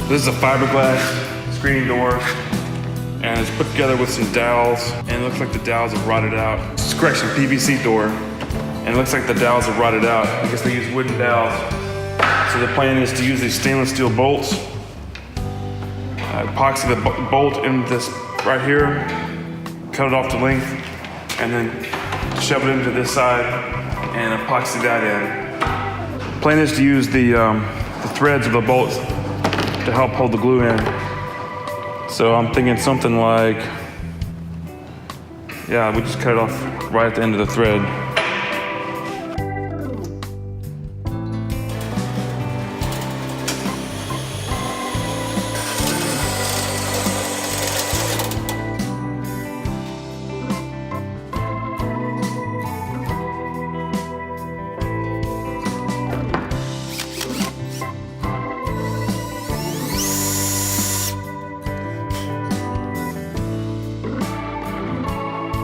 This is a fiberglass screening door, and it's put together with some dowels, and it looks like the dowels have rotted out. Correction, PVC door, and it looks like the dowels have rotted out. I guess they use wooden dowels. So the plan is to use these stainless steel bolts, epoxy the bolt in this right here, cut it off to length, and then shove it into this side and epoxy that in. Plan is to use the threads of the bolts to help hold the glue in. So I'm thinking something like, yeah, we just cut it off right at the end of the thread.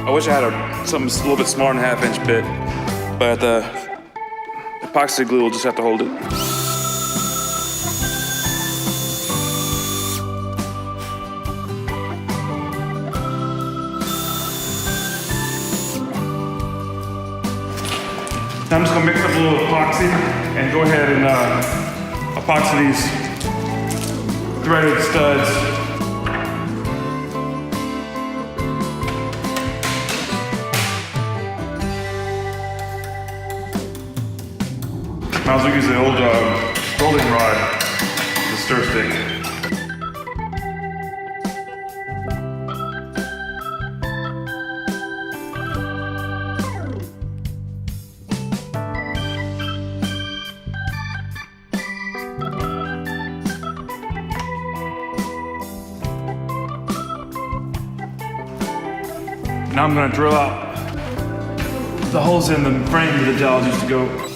I wish I had something a little bit smaller than a 1/2 inch bit, but the epoxy glue will just have to hold it. Now I'm just gonna mix up a little epoxy and go ahead and epoxy these threaded studs. Might as well use the old rolling rod, the stir stick. Now I'm going to drill out the holes in the frame where the dowels used to go.